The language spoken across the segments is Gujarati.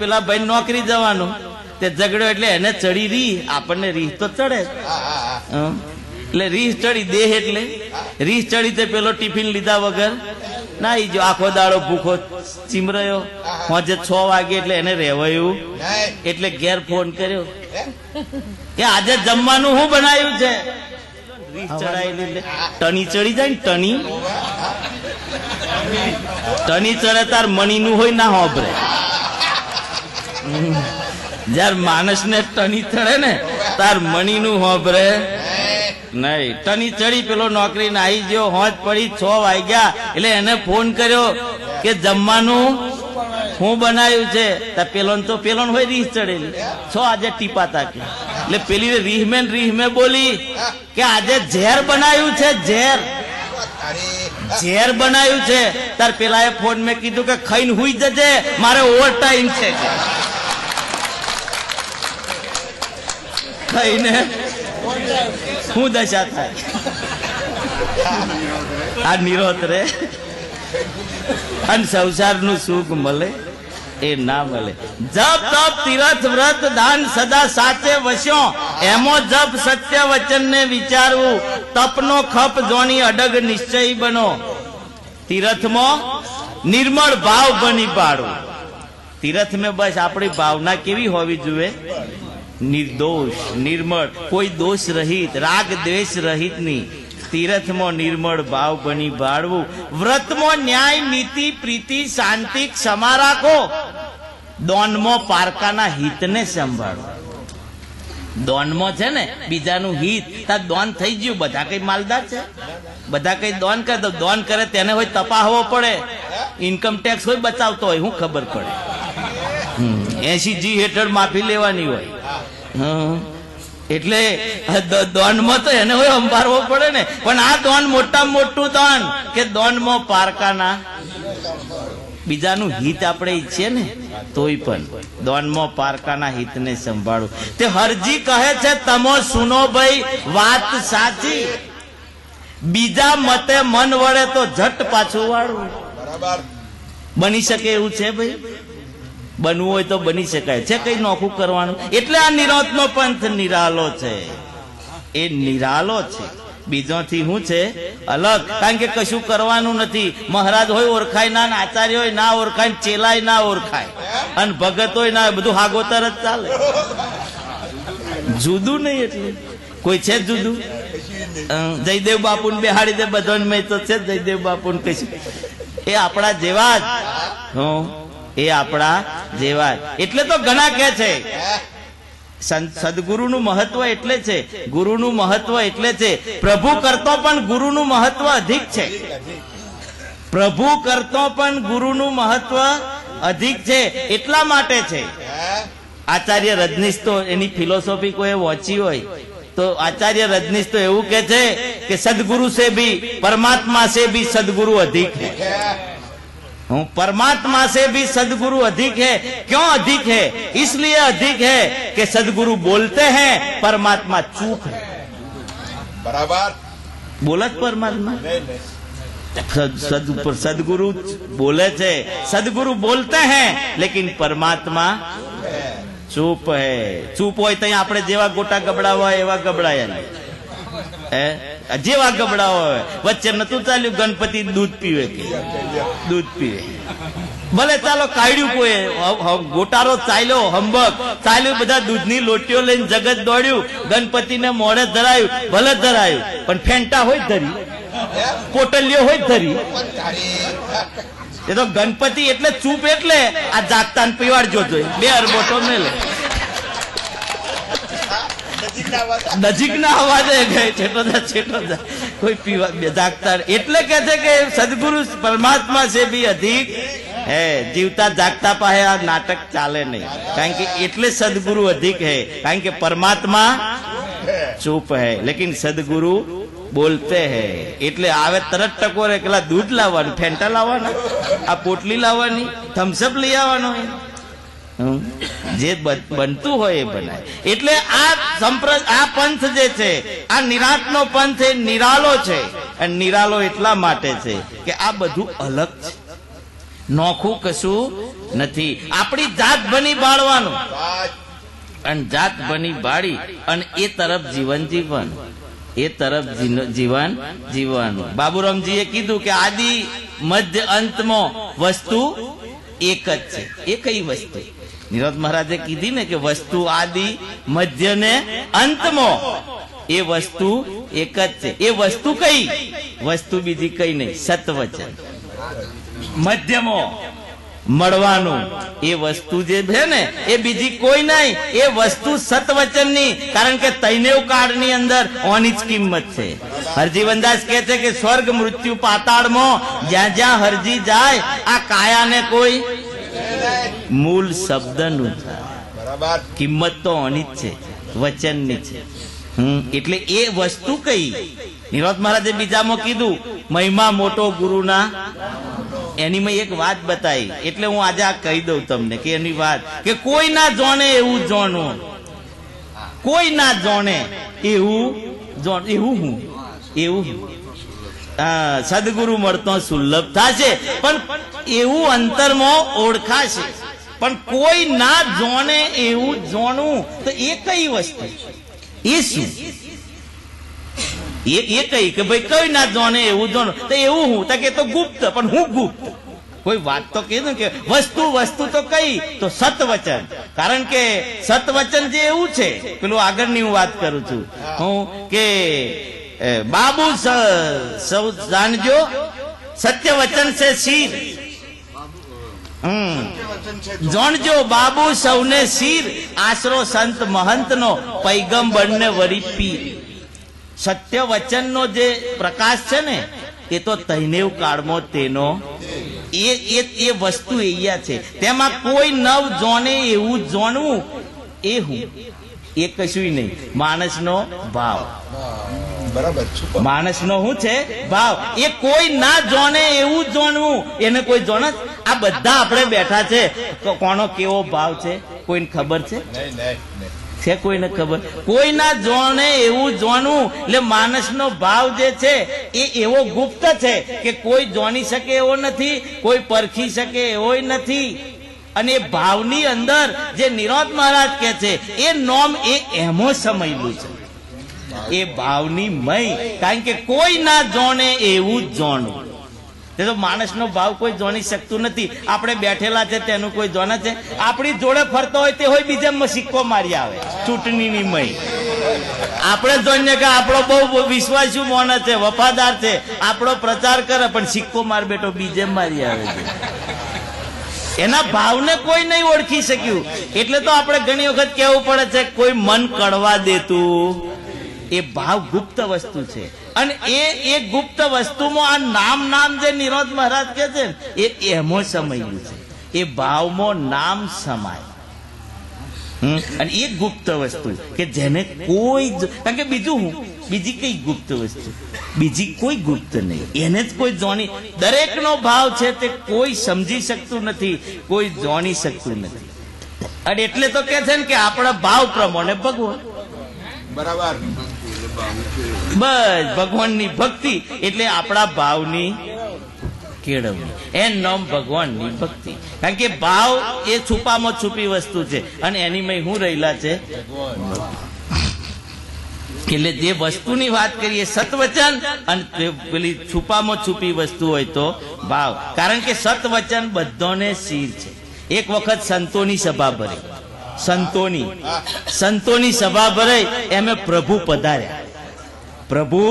પેલા ભાઈ નોકરી જવાનું, તે ઝઘડો એટલે એને ચડી રીહ, આપણને રીહ તો ચડે, એટલે રીહ ચડી, દેહ એટલે રીહ ચડી, તે પેલો ટિફિન લીધા વગર ના ઈ જો આખો દાડો ભૂખો ચીમરાયો, હોજે 6 વાગે એટલે એને રહેવાયું, એટલે ઘેર ફોન કર્યો કે આજે જમવાનું શું બનાવ્યું છે? રીહ ચડાયેલી ટણી ચડી જાય ને, ટણી ચડે તાર મણી નું હોય ના હોબરે, જયારે માણસ ને ટણી ચડે ને તાર મણી નું હોબરે નહીં. ટની ચડી, પેલો નોકરી ને આવી ગયો, હોજ પડી 6 વાગ્યા એટલે એને ફોન કર્યો કે જમવાનું શું બનાવ્યું છે? પેલો હોય રીહ ચડેલી, 6 આજે ટીપાતા કે, એટલે પેલી રીહ મેં બોલી કે આજે ઝેર બનાવ્યું છે, ઝેર બનાવ્યું છે. તાર પેલા એ ફોન મેં કીધું કે ખાઈને હુઈ જજે, મારે ઓવર ટાઈમ છે. ખાઈને શું દશા થાય? આ નિરોધ રે અને સંસાર નું સુખ મળે એ ના મળે. જપ તપ તીરથ વ્રત દાન સદા સાચે વસ્યો, એમો જપ સત્ય વચન ને વિચારવું, તપનો ખપ જોણી અડગ નિશ્ચય બનો. તીરથમાં નિર્મળ ભાવ બની પાડવું. તીરથ में બસ આપણી ભાવના કેવી હોવી જોઈએ? निर्दोष, निर्मल, कोई दोष रहित, राग द्वेष रहित नहीं. तीर्थ में निर्मल भाव बनी बाड़वू. व्रत में न्याय नीति प्रीति शांति क्षमा राखो. दोन में पारका ना हित ने संभाळो. दोन में छे ने बीजानु हित, ता दोन थई गयुं. बधा कई मालदार छे, बधा कई दोन करे तो दोन करे तेने होय तपावવો પડે, इनकम टेक्स होय बचावतो होय, હું ખબર પડે? 80G હેઠળ માફી લેવાની હોય. એટલે દોન માં તો એને હોય અંબારવો પડે ને. પણ આ દોન મોટા મોટું દોન કે દોન માં પારકાના બીજાનું હિત આપણે ઈચ્છીએ ને તોય પણ દોન માં પારકાના હિત ને સંભાળવું. તે હરજી કહે છે તમો સુનો ભાઈ વાત સાચી, બીજા મતે મન વળે તો ઝટ પાછું વાળવું. બની શકે એવું છે ભાઈ? બનવું હોય તો બની શકાય છે, કઈ નોખું કરવાનું. એટલે આ નિરોધ નો પંથ નિરાલો છે, એ નિરાલો છે. બીજોથી શું છે? અલગ. કારણ કે કશું કરવાનું નથી. મહારાજ હોય ઓળખાય ના, આચાર્ય હોય ના ઓળખાય, ચેલાય ના ઓળખાય, અને ભગત હોય ના, બધું હાગોતર જ ચાલે. જુદું નહીં. એટલે કોઈ છે જુદું? જયદેવ બાપુ ને બેહાડી દે બધાને મેં તો છે જયદેવ બાપુ ને કશું. એ આપણા જેવા જ. એ આપણા જેવા. એટલે તો ઘણા કહે છે સદગુરુનું મહત્વ એટલે છે, ગુરુનું મહત્વ એટલે છે. પ્રભુ કરતો પણ ગુરુનું મહત્વ અધિક છે. પ્રભુ કરતો પણ ગુરુનું મહત્વ અધિક છે. એટલા માટે છે આચાર્ય રજનીશ તો એની ફિલોસોફી કોઈ વાંચી હોય તો આચાર્ય રજનીશ તો એવું કે છે કે સદગुरु से भी परमात्मा से भी सदगुरु अधिक है. परमात्मा से भी सदगुरु अधिक है. क्यों अधिक है? इसलिए अधिक है कि सदगुरु बोलते हैं, परमात्मा चुप है. बराबर बोलत परमात्मा सदगुरु बोले थे, सदगुरु बोलते हैं लेकिन परमात्मा चुप है. चुप हो तो આપણે જેવા ગોટા ગબડાવા એવા ગબડાયા નહીં. જેવા ગબડાવો હોય. વચ્ચે નતું ચાલ્યું ગણપતિ દૂધ પીવે કે દૂધ પીવે. ભલે ચાલો કાઢ્યું કોઈ ગોટારો ચાલ્યો, હંબક ચાલ્યું, બધા દૂધની લોટીઓ લઈને જગત દોડ્યું, ગણપતિને મોઢે ધરાયું, ભલે ધરાયું, પણ ફેંટા હોય ધરી, પોટલીઓ હોય ધરી. એ તો ગણપતિ એટલે ચૂપ. એટલે આ જાગતા ને પીવાડજો જોઈએ 2 અરબોટો મેલે નજીકના અવાજે છેટો જા કોઈ પીવા જાગતા. એટલે કે છે કે સદગુરુ પરમાત્મા से भी अधिक है. જીવતા જાગતા પાસે આ નાટક ચાલે નહીં. કારણ કે એટલે સદગુરુ अधिक है. કારણ કે પરમાત્મા चुप है लेकिन सदगुरु बोलते हैं. એટલે આવે તરત ટકોરે પેલા દૂધ લાવવાનું, ફેંટા લાવવાના, આ પોટલી લાવવાની, થમ્સઅપ લઈ આવવાનો, જે બનતું હોય એ બનાય. એટલે આ પંથ જે છે, આ નિરાંતનો પંથ એ નિરાલો છે. અને નિરાલો એટલા માટે છે કે આ બધું અલગ છે. નોખું કશું નથી. આપણી જાત બની બાળવાનું અને જાત બની બાળી અને એ તરફ જીવન જીવવાનું, એ તરફ જીવન જીવવાનું. બાબુરામજીએ કીધું કે આદિ મધ્ય અંતમાં વસ્તુ એક જ છે. એ કઈ વસ્તુ? નિરોધ મહારાજે કીધી ને કે વસ્તુ આદિ મધ્ય ને અંતમાં એ વસ્તુ એક જ છે. એ વસ્તુ કઈ? વસ્તુ બીજી કઈ નહીં, સતવચન. મધ્યમાં મળવાનું એ વસ્તુ જે છે ને એ બીજી કોઈ નહીં, એ વસ્તુ સતવચનની. કારણ કે તૈનેવ કાળની અંદર ઓની જ કિંમત છે. હરજીવનદાસ કહે છે કે સ્વર્ગ મૃત્યુ પાતાળમાં જ્યાં જ્યાં હરજી જાય આ કાયાને કોઈ મૂળ શબ્દનું થાય. કિંમત તો ઓની જ છે, વચનની છે. એટલે એ વસ્તુ કઈ? નિરોધ મહારાજે બીજામાં કીધું મહિમા મોટો ગુરુના. એની મેં એક વાત બતાવી એટલે હું આજે આ કહી દઉં તમને કે એની વાત કે કોઈ ના જાણે એવું જાણવું, કોઈ ના જાણે એવું એવું હું એવું સદગુરુ મળતો સુલભ થશે, પણ એવું અંતરમાં ઓળખાશે. પણ કોઈ ના જાણે એવું જાણવું તો એ કઈ વસ્તુ? એ શું? એ કઈ કે ભાઈ કઈ ના જાણે એવું જાણો તો એવું હું તો કે તો ગુપ્ત. પણ હું ગુપ્ત? કોઈ વાત તો કીધું કે વસ્તુ વસ્તુ તો કઈ? તો સતવચન. કારણ કે સતવચન જે એવું છે, પેલું આગળની હું વાત કરું છું હું કે બાબુ સૌ જાણજો સત્ય વચન છે શીર. જાણજો બાબુ સૌને શીર, આશરો સંત મહંત નો પૈગંબર ને વરી પીર. સત્ય વચન નો જે પ્રકાશ છે ને એ તો તૈનેવ કાળમાં તેનો એ વસ્તુ અહીંયા છે. તેમાં કોઈ નવ જાણે એવું જાણવું એ હું એ કશું નહીં. માણસનો ભાવ, માણસનો શું છે? ભાવ. એ કોઈ ના જાણે એવું જાણવું એને કોઈ જાણે? આ બધા આપણે બેઠા છે તો કોનો કેવો ભાવ છે કોઈને ખબર છે? છે કોઈને ખબર? કોઈ ના જાણે એવું જાણવું એટલે માણસનો ભાવ જે છે એ એવો ગુપ્ત છે કે કોઈ જાણી શકે એવો નથી, કોઈ પરખી શકે એવો નથી. અને એ ભાવની અંદર જે નિરોધ મહારાજ કે છે એ નોમ એ એમો સમયેલું છે, એ ભાવની મય. કારણ કે કોઈ ના જાણે એવું જ જાણવું. તે તો માણસનો ભાવ કોઈ જાણી શકતું નથી. આપણે બેઠેલા છે તેનું કોઈ જાણે છે? આપણી જોડે ફરતો હોય તે હોય બીજામાં સિક્કો મારી આવે ચૂંટણીની મય. આપણે જોઈને કે આપણો બહુ વિશ્વાસુ માણસ છે, વફાદાર છે, આપણો પ્રચાર કરે, પણ સિક્કો માર બેઠો બીજે મારી આવે છે. એના ભાવને કોઈ નહીં ઓળખી શક્યું. એટલે તો આપણે ઘણી વખત કહેવું પડે છે કોઈ મન કળવા દેતું. એ ભાવ ગુપ્ત વસ્તુ છે અને એ ગુપ્ત વસ્તુમાં આ નામ જે નિરોધ મહારાજ કે છે એ એમો સમાયેલું છે. એ ભાવમાં નામ સમાય અને એ ગુપ્ત વસ્તુ કે જેને કોઈ, કારણ કે બીજું હું બીજી કઈ ગુપ્ત વસ્તુ, બીજી કોઈ ગુપ્ત નહીં. એને જ કોઈ જાણી, દરેકનો ભાવ છે તે કોઈ સમજી શકતું નથી, કોઈ જાણી શકતું નથી. અને એટલે તો કે છે ને કે આપણા ભાવ પ્રમાણે ભગવાન. બરાબર. બસ ભગવાનની ભક્તિ એટલે આપણા ભાવની કેળવણી, એનું નામ ભગવાનની ભક્તિ. કારણ કે ભાવ એ છુપામાં છુપી વસ્તુ છે અને એની મય હું રહેલા છે. એટલે જે વસ્તુની વાત કરીએ સતવચન, અને પેલી છુપામાં છુપી વસ્તુ હોય તો ભાવ. કારણ કે સતવચન બધાને શીર છે. એક વખત સંતોની સભા ભરી, સંતોની સભા ભરાઈ એમે પ્રભુ પધાર્યા. પ્રભુ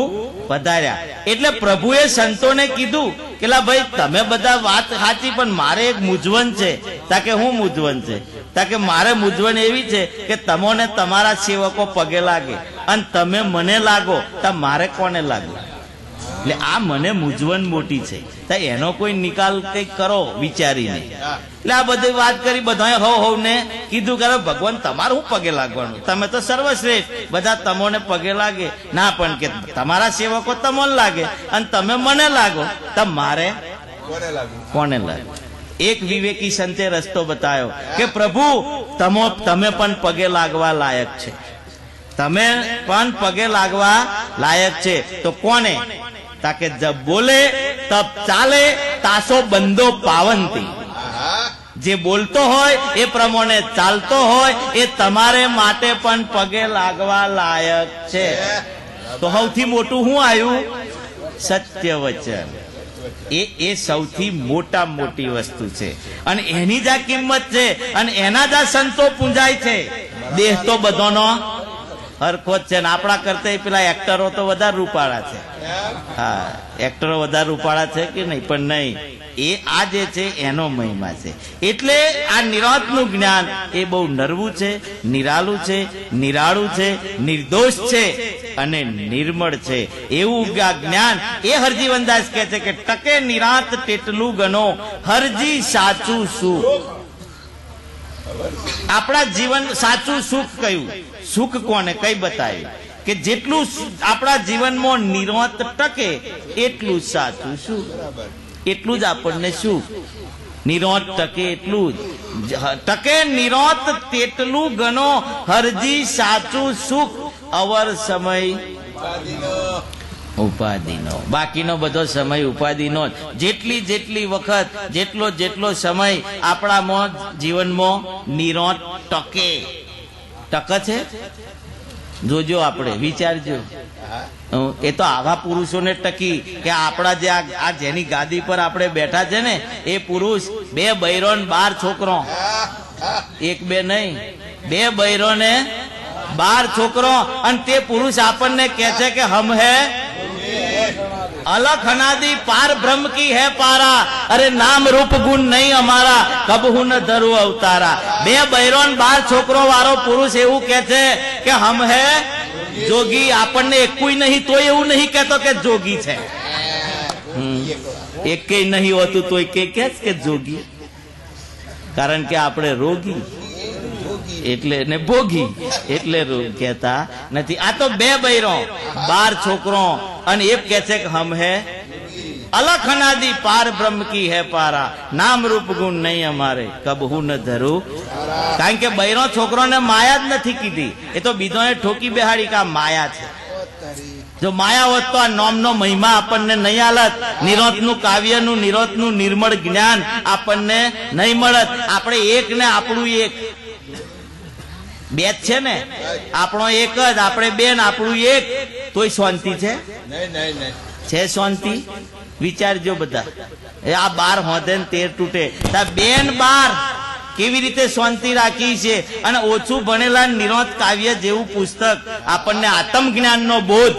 પધાર્યા એટલે પ્રભુએ સંતોને કીધું કે ભાઈ તમે બધા વાત સાચી, પણ મારે એક મૂંઝવણ છે. તાકે હું મૂંઝવણ છે? તાકે મારે મૂંઝવણ એવી છે કે તમોને તમારા સેવકો પગે લાગે અને તમે મને લાગો તો મારે કોને લાગો? એટલે આ મને મૂંઝવણ મોટી છે, તો એનો કોઈ નિકાલ કઈ કરો વિચારીને. એટલે આ બધી વાત કરી, બધાએ હવ ને કીધું કે ભગવાન તમારું શું પગે લાગવાનું? તમે તો સર્વશ્રેષ્ઠ, બધા તમોને પગે લાગે ના, પણ કે તમારા સેવકો તમને લાગે અને તમે મને લાગો તો મારે કોને લાગે? એક વિવેકી સંતે રસ્તો બતાવ્યો કે પ્રભુ તમે પણ પગે લાગવા લાયક છે, તમે પણ પગે લાગવા લાયક છે. તો કોને? તાકે જબ બોલે તબ ચાલે તાસો બંધો પાવનથી. જે બોલતો હોય એ પ્રમાણે ચાલતો હોય એ તમારે માટે પણ પગે લાગવા લાયક છે. તો સૌથી મોટું શું આવ્યું? સત્ય વચન. એ સૌથી મોટી વસ્તુ છે અને એની જ આ કિંમત છે અને એના જ આ સંતો પૂંજાય છે. દેહ તો બધોનો હરખો જ છે ને આપણા કરતા પેલા એક્ટરો તો વધારે રૂપાળા છે. હા, એક્ટરો વધારે રૂપાળા છે કે નહીં? પણ નહીં, એ આ જે છે એનો મહિમા છે. એટલે આ નિરાંતનું જ્ઞાન એ બહુ નરવું છે, નિરાલું છે, નિરાળું છે, નિર્દોષ છે અને નિર્મળ છે. એવું આ જ્ઞાન એ હરજીવનદાસ કહે છે કે ટકે નિરાંત તેટલું ગણો હરજી સાચું સુખ. આપણા જીવન સાચું સુખ કયું? સુખ કોને કઈ બતાવ્યું કે જેટલું આપણા જીવનમાં નિરાંત ટકે એટલું સાચું સુખ. એટલું જ આપણને સુખ. નિરાંત ટકે એટલું જ ટકે નિરાંત તેટલું ગણો હરજી સાચું સુખ અવર સમય ઉપાધિનો. બાકીનો બધો સમય ઉપાધિનો. જેટલી વખત જેટલો સમય આપણામાં જીવનમાં નિરાંત ટકે છે જોજો, આપણે વિચારજો. એ તો આવા પુરુષોને ટકી કે આપણા જે આ જેની ગાદી પર આપણે બેઠા છે ને એ પુરુષ 2 બૈરો ને 12 છોકરો, 1 2 નહીં, 2 બૈરો ને 12 છોકરો. અને તે પુરુષ આપણને કહે છે કે હમ હે अलख अनादि पार ब्रह्म की है पारा, अरे नाम रूप गुण नहीं हमारा कबहू न धरू अवतारा. 2 બૈરો ને 12 છોકરો વાળો પુરુષ એવું કે છે કે હમ હે જોગી. આપણને એકુય નહીં તો એવું નહીં કહેતો કે જોગી છે. એકે નહીં હોતું તો કે જોગી, કારણ કે આપણે રોગી એટલે ને ભોગી એટલે રોગ કહેતા નથી. આ તો 2 બૈરો 12 છોકરો અને એ કહે છે કે હમ હે अलख अनादि पार ब्रह्म की है पारा, नाम रूप गुण नहीं हमारे कबहू न धरू. कारण के बૈરો છોકરો ने माया જ નથી કીધી, એ તો બીજોને ઠોકી બેહાડી કે માયા છે. જો માયા હોત તો આ નામનો મહિમા આપણને નહીં આલત, નિરાંતનું કાવ્યનું નિરાંતનું નિર્મળ જ્ઞાન આપણને નહીં મળત. આપણે એક ને આપણું એક 2 છે ને, આપણો એક જ, આપણે 2 ને આપણું એક, તોય શાંતિ છે? છે શાંતિ? વિચારજો બધા. આ 12 હોદે ને 13 તૂટે, 2 ને 12 કેવી રીતે શાંતિ રાખી છે. અને ઓછું ભણેલા નિરાંત કાવ્ય જેવું પુસ્તક આપણને આત્મ જ્ઞાનનો બોધ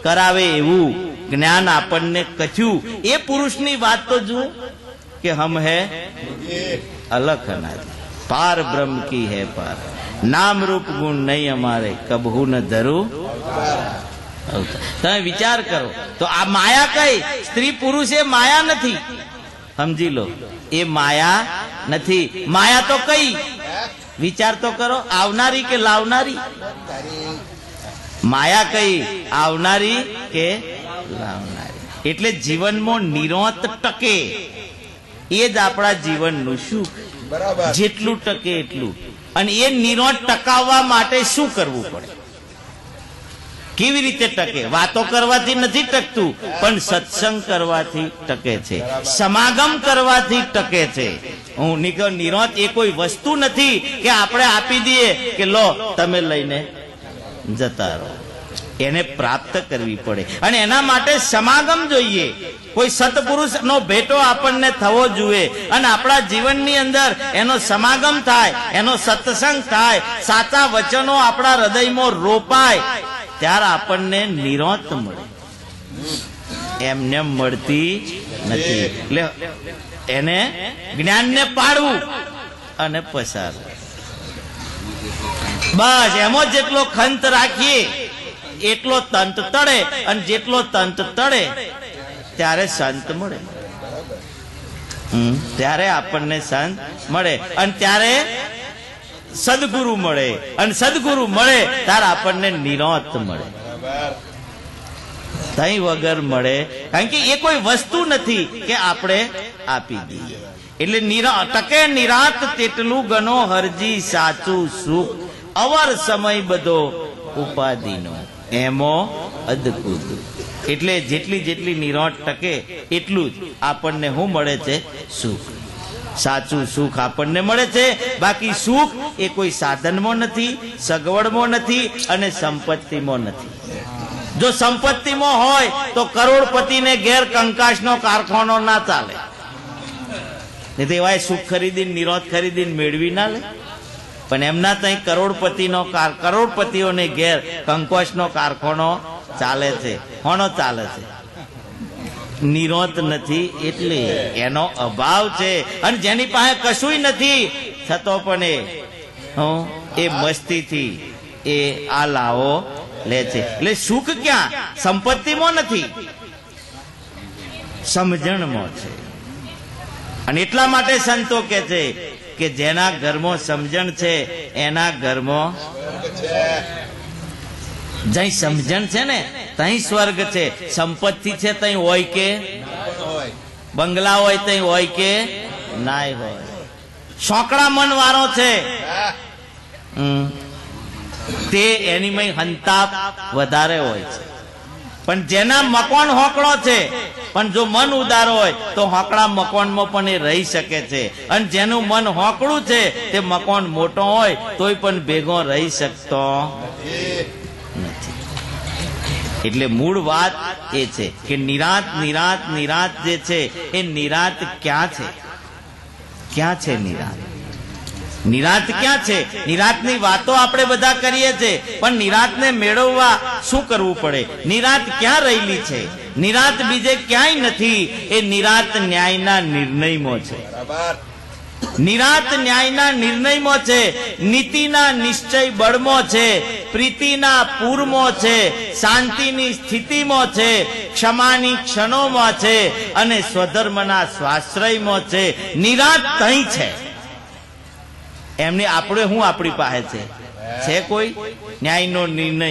કરાવે એવું જ્ઞાન આપણને કચ્યું. એ પુરુષની વાત તો જુઓ કે હમ હે अलख अनादि पार ब्रह्म की है पार, नाम रूप गुण नहीं हमारे कबहू न धरू. તમે વિચાર કરો તો આ માયા કઈ? સ્ત્રી પુરુષ એ માયા નથી, સમજી લો, એ માયા નથી. માયા તો કઈ? વિચાર તો કરો, આવનારી કે લાવનારી? માયા કઈ? આવનારી કે લાવનારી. એટલે જીવનમાં નિરાંત ટકે એ જ આપણા જીવનનું સુખ. જેટલું ટકે એટલું. અને એ નિરાંત ટકાવવા માટે શું કરવું પડે? કેવી રીતે ટકે? વાતો કરવાથી નથી ટકતું, પણ સત્સંગ કરવાથી ટકે છે, સમાગમ કરવાથી ટકે છે. હું નિરાંત એ કોઈ વસ્તુ નથી કે આપણે આપી દઈએ કે લો તમે લઈને જતા રહો. એને પ્રાપ્ત કરવી પડે અને એના માટે સમાગમ જોઈએ. કોઈ સત્પુરુષ નો ભેટો આપણને થવો જોઈએ અને આપણા જીવનની અંદર એનો સમાગમ થાય, એનો સત્સંગ થાય, સાચા વચનો આપણા હૃદયમાં રોપાય, ત્યારે આપણને નિરાંત મળે. એમને મળતી નથી. એટલે એને જ્ઞાનને પાડવું અને પસારવું. બસ એમાં જેટલો ખંત રાખીએ એટલો તંત તળે, અને જેટલો તંત તળે ત્યારે સંત મળે. ત્યારે આપણને સંત મળે અને ત્યારે સદગુરુ મળે, અને સદગુરુ મળે ત્યારે આપણને નિરાંત મળે. તઈ વગર મળે, કારણ કે એ કોઈ વસ્તુ નથી કે આપણે આપી દઈએ. એટલે ટકે નિરાંત તેટલું ગણો હરજી સાચું સુખ, અવર સમય બધો ઉપાધિનો એમો અદકુદ. એટલે જેટલી જેટલી નિરોધ ટકે એટલું જ આપણને શું મળે છે? સુખ. સાચું સુખ આપણને મળે છે. બાકી સુખ એ કોઈ સાધનમાં નથી, સગવડમાં નથી અને સંપત્તિમાં નથી. જો સંપત્તિમાં હોય તો કરોડપતિને ઘેર કંકાસનો કારખાનો ના ચાલે. નહીં તો એવાય સુખ ખરીદીને નિરોધ ખરીદીને મેળવી ના લે. પણ એમના ત્યાં કરોડપતિઓને ઘેર કંકાસનો કારખાનો ચાલે છે. કોનો ચાલે છે? નિરોધ નથી એટલે એનો અભાવ છે. અને જેની પાસે કશું નથી છતો પણ એ મસ્તીથી એ આ લાવો લે છે. એટલે સુખ ક્યાં? સંપત્તિમાં નથી, સમજણમાં છે. અને એટલા માટે સંતો કે છે કે જેના ઘરમાં સમજણ છે એના ઘરમાં જઈ સમજણ છે ને તઈ સ્વર્ગ છે. સંપત્તિ છે તઈ હોય કે બંગલા હોય તઈ હોય કે નાય હોય. સોકડા મન વાળો છે તે એની મય હંતાપ વધારે હોય છે. પણ જેના મકાન હોકળો છે પણ જો મન ઉદાર હોય તો હોકળા મકાનમાં પણ એ રહી શકે છે. અને જેનું મન હોકળું છે તે મકાન મોટો હોય તોય પણ ભેગો રહી શકતો નથી. એટલે મૂળ વાત એ છે કે નિરાત નિરાત નિરાત જે છે એ નિરાત ક્યાં છે? ક્યાં છે નિરાત? નિરાત ક્યાં છે? નિરાતની વાતો આપણે બધા કરીએ છીએ પણ નિરાતને મેળવવા શું કરવું પડે? નિરાત ક્યાં રહેલી છે? નિરાત બીજે ક્યાંય નથી. એ નિરાત ન્યાયના નિર્ણયમાં છે. નિરાત ન્યાયના નિર્ણયમાં છે. નીતિના નિશ્ચય બળમાં છે. પ્રીતિના પૂરમાં છે. શાંતિની સ્થિતિમાં છે. ક્ષમાની ક્ષણોમાં છે. અને સ્વધર્મના સ્વાશ્રયમાં છે. નિરાત તહીં છે. એમને આપણે હું આપણી પાસે છે કોઈ ન્યાયનો નિર્ણય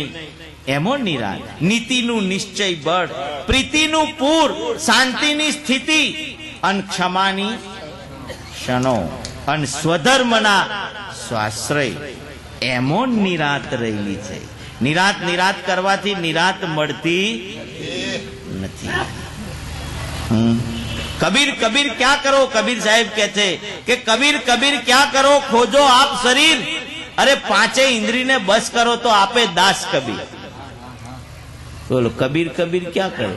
એમાં નિરાત. નીતિનું નિશ્ચય બળ, પ્રીતિનું પૂર, શાંતિની સ્થિતિ અને ક્ષમાની ક્ષણો અને સ્વધર્મના સ્વાશ્રય એમાં નિરાત રહેલી છે. નિરાત નિરાત કરવાથી નિરાત મળતી નથી. कबीर कबीर क्या करो? कबीर साहेब कहते कि कबीर कबीर क्या करो? खोजो आप शरीर. अरे पांचे इंद्री ने बस करो तो आपे दास कबीर. बोलो कबीर कबीर क्या करो?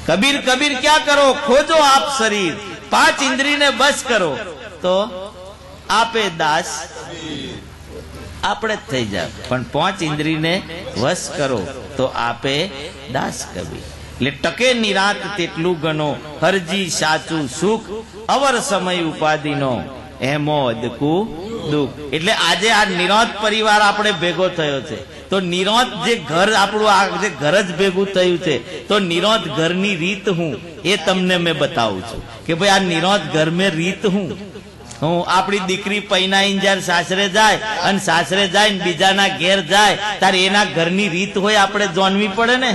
कबीर कबीर क्या करो? खोजो आप शरीर. 5 इंद्री ने बस करो तो आपे दास આપણે થઈ જાય. પણ 5 ઇન્દ્રિયને વશ કરો તો આપે દાસ કબીર. એટલે ટકે નિરાત તેટલું ગણો હરજી સાચું સુખ અવર સમય ઉપાધિનો એમો અદકું દુઃખ. એટલે આજે આ નિરોધ પરિવાર આપણે ભેગો થયો છે તો નિરોધ જે ઘર આપણું આ જે ઘર જ ભેગું થયું છે તો નિરોધ ઘરની રીત હું એ તમને મેં બતાવું છું કે ભાઈ આ નિરોધ ઘર મેં રીત હું આપણી દીકરી પૈનાઈને જયારે સાસરે જાય અને સાસરે જાય ને બીજાના ઘેર જાય ત્યારે એના ઘરની રીત હોય આપણે જાણવી પડે ને.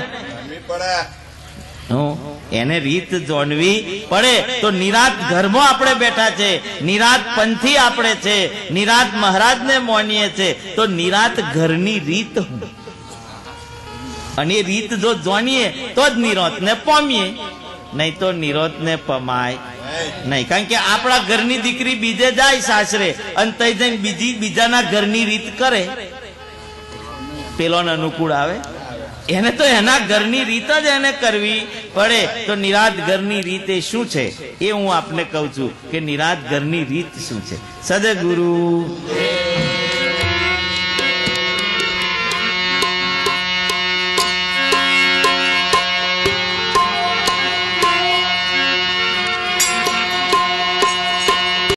એને રીત જાણવી પડે. તો નિરાત ઘરમાં આપણે બેઠા છે, નિરાત પંથી આપણે છે, નિરાત મહારાજને માનીએ છે તો નિરાત ઘરની રીત હું અને એ રીત જો જાણીએ તો જ નિરોધ ને પામીએ, નહીં તો નિરોધ ને પમાય નહીં. કારણ કે આપણા ઘરની દીકરી બીજે જાય સાસરે અને તઈ જઈને બીજાના ઘરની રીત કરે, પેલોને અનુકૂળ આવે એને તો એના ઘરની રીત જ એને કરવી પડે. તો નિરાત ઘરની રીત એ શું છે એ હું આપને કહું છું કે નિરાત ઘરની રીત શું છે. સદગુરુ